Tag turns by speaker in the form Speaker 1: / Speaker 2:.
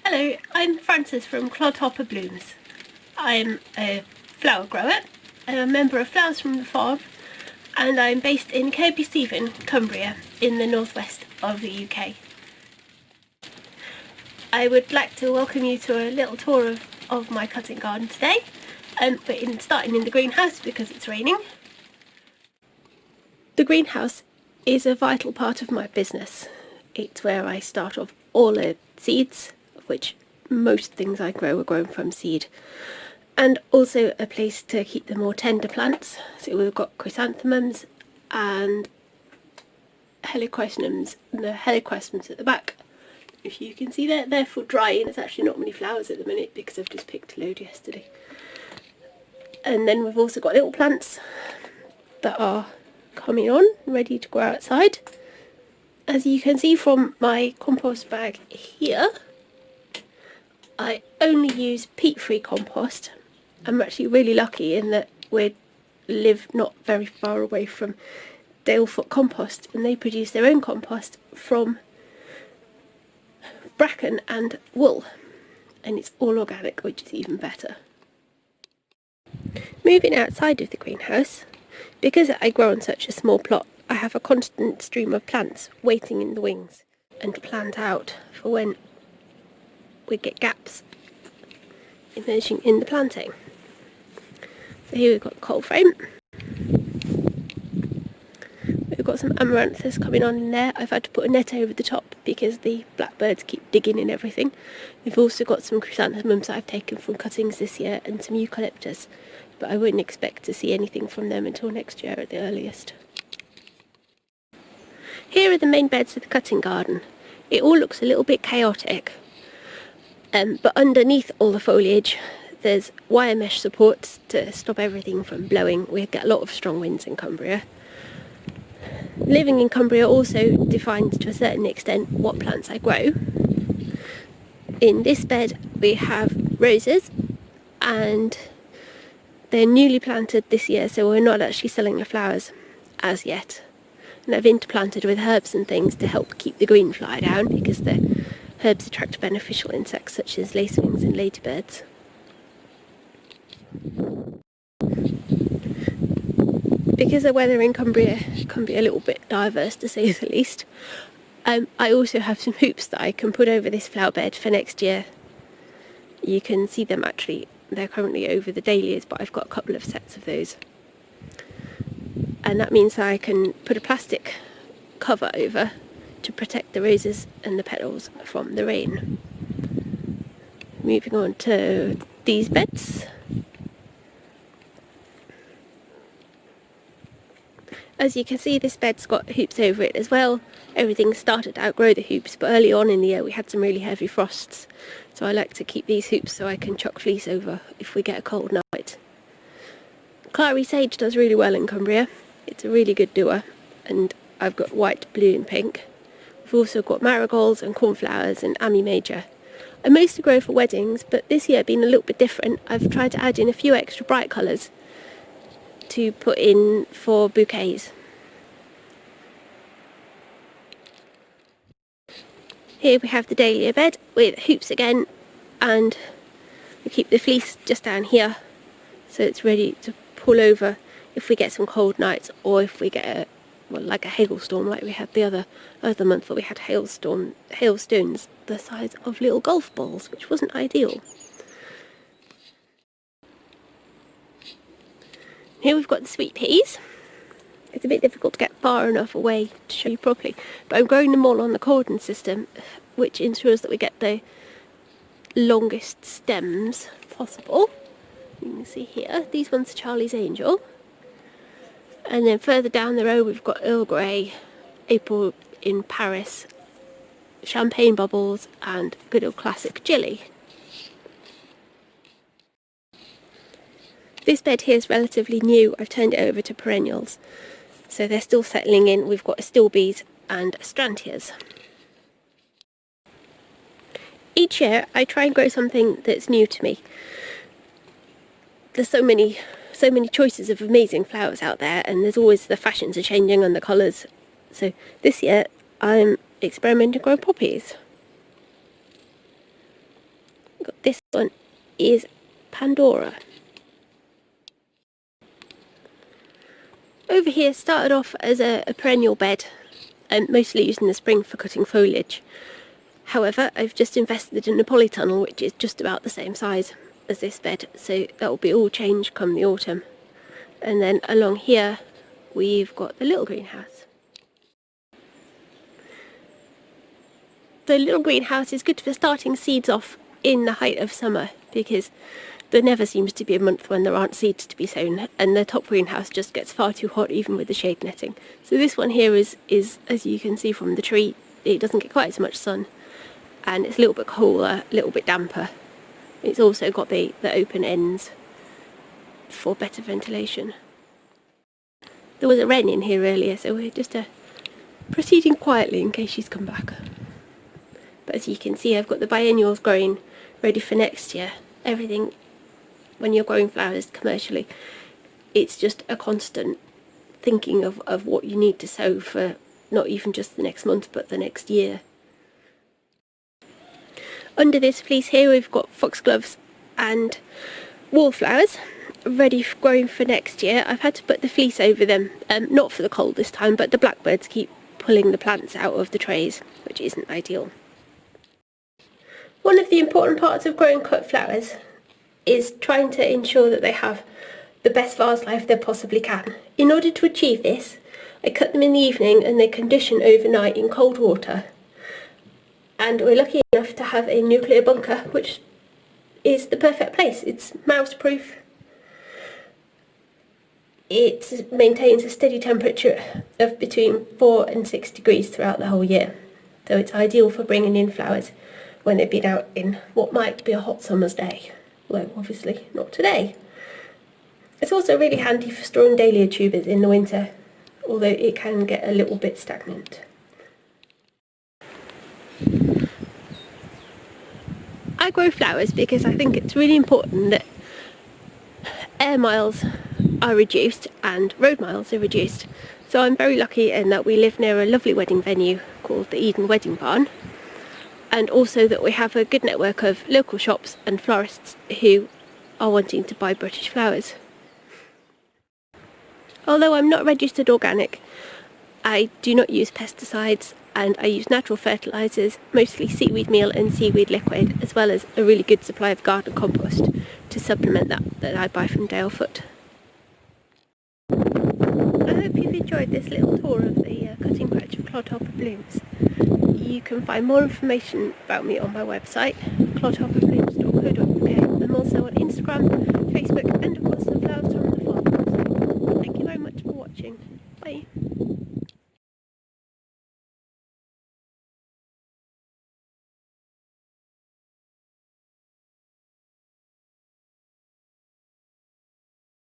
Speaker 1: Hello, I'm Frances from Clodhopper Blooms. I'm a flower grower, I'm a member of Flowers from the Farm, and I'm based in Kirkby Stephen, Cumbria, in the northwest of the UK. I would like to welcome you to a little tour of my cutting garden today, but starting in the greenhouse because it's raining. The greenhouse is a vital part of my business. It's where I start off all the seeds, of which most things I grow are grown from seed, and also a place to keep the more tender plants. So we've got chrysanthemums and helichrysums, and the helichrysums at the back, if you can see there, they're for drying. There's actually not many flowers at the minute because I've just picked a load yesterday. And then we've also got little plants that are coming on, ready to grow outside. As you can see from my compost bag here, I only use peat-free compost. I'm actually really lucky in that we live not very far away from Dalefoot Compost, and they produce their own compost from bracken and wool, and it's all organic, which is even better. Moving outside of the greenhouse, because I grow on such a small plot, I have a constant stream of plants waiting in the wings and planned out for when we get gaps emerging in the planting. So here we've got cold frame. We've got some amaranthus coming on in there. I've had to put a net over the top because the blackbirds keep digging in everything. We've also got some chrysanthemums that I've taken from cuttings this year and some eucalyptus, but I wouldn't expect to see anything from them until next year at the earliest. Here are the main beds of the cutting garden. It all looks a little bit chaotic, but underneath all the foliage there's wire mesh supports to stop everything from blowing. We get a lot of strong winds in Cumbria. Living in Cumbria also defines to a certain extent what plants I grow. In this bed we have roses, and they're newly planted this year, so we're not actually selling the flowers as yet. And I've interplanted with herbs and things to help keep the green fly down, because the herbs attract beneficial insects such as lacewings and ladybirds. Because the weather in Cumbria can be a little bit diverse, to say the least, I also have some hoops that I can put over this flower bed for next year. You can see them actually, they're currently over the dahlias, but I've got a couple of sets of those. And that means I can put a plastic cover over to protect the roses and the petals from the rain. Moving on to these beds. As you can see, this bed's got hoops over it as well. Everything started to outgrow the hoops, but early on in the year we had some really heavy frosts, so I like to keep these hoops so I can chuck fleece over if we get a cold night. Clary sage does really well in Cumbria. It's a really good doer, and I've got white, blue and pink. We've also got marigolds and cornflowers and Ami Major. I mostly grow for weddings, but this year being a little bit different, I've tried to add in a few extra bright colours to put in for bouquets. Here we have the dahlia bed with hoops again, and we keep the fleece just down here so it's ready to pull over if we get some cold nights, or if we get like a hailstorm like we had the other month, that we had hailstones the size of little golf balls, which wasn't ideal. Here we've got the sweet peas. It's a bit difficult to get far enough away to show you properly, but I'm growing them all on the cordon system, which ensures that we get the longest stems possible. You can see here, these ones are Charlie's Angel. And then further down the road we've got Earl Grey, April in Paris, Champagne Bubbles and good old classic Jilly. This bed here is relatively new. I've turned it over to perennials, so they're still settling in. We've got Astilbes and Astrantias. Each year I try and grow something that's new to me. There's so many choices of amazing flowers out there, and there's always, the fashions are changing and the colours. So this year I'm experimenting growing poppies. This one is Pandora. Over here started off as a perennial bed, and mostly used in the spring for cutting foliage. However, I've just invested in a polytunnel which is just about the same size as this bed, so that will be all changed come the autumn. And then along here we've got the little greenhouse. The little greenhouse is good for starting seeds off in the height of summer, because there never seems to be a month when there aren't seeds to be sown, and the top greenhouse just gets far too hot even with the shade netting. So this one here is as you can see from the tree, it doesn't get quite as much sun, and it's a little bit cooler, a little bit damper. It's also got the open ends for better ventilation. There was a wren in here earlier, so we're just proceeding quietly in case she's come back. But as you can see, I've got the biennials growing ready for next year. Everything, when you're growing flowers commercially, it's just a constant thinking of what you need to sow for not even just the next month but the next year. Under this fleece here we've got foxgloves and wallflowers ready for growing for next year. I've had to put the fleece over them, not for the cold this time, but the blackbirds keep pulling the plants out of the trays, which isn't ideal. One of the important parts of growing cut flowers is trying to ensure that they have the best vase life they possibly can. In order to achieve this, I cut them in the evening and they condition overnight in cold water. And we're lucky enough to have a nuclear bunker, which is the perfect place. It's mouse proof. It maintains a steady temperature of between 4 and 6 degrees throughout the whole year. So it's ideal for bringing in flowers when they've been out in what might be a hot summer's day. Although obviously not today. It's also really handy for storing dahlia tubers in the winter, although it can get a little bit stagnant. I grow flowers because I think it's really important that air miles are reduced and road miles are reduced. So I'm very lucky in that we live near a lovely wedding venue called the Eden Wedding Barn, and also that we have a good network of local shops and florists who are wanting to buy British flowers. Although I'm not registered organic, I do not use pesticides and I use natural fertilisers, mostly seaweed meal and seaweed liquid, as well as a really good supply of garden compost to supplement that I buy from Dale Foot. I hope you've enjoyed this little tour of the cutting patch of Clodhopper Blooms. You can find more information about me on my website, clodhopperblooms.co.uk. I'm also on Instagram, Facebook and of course the Flowers from the Farm. Thank you very much for watching. Bye.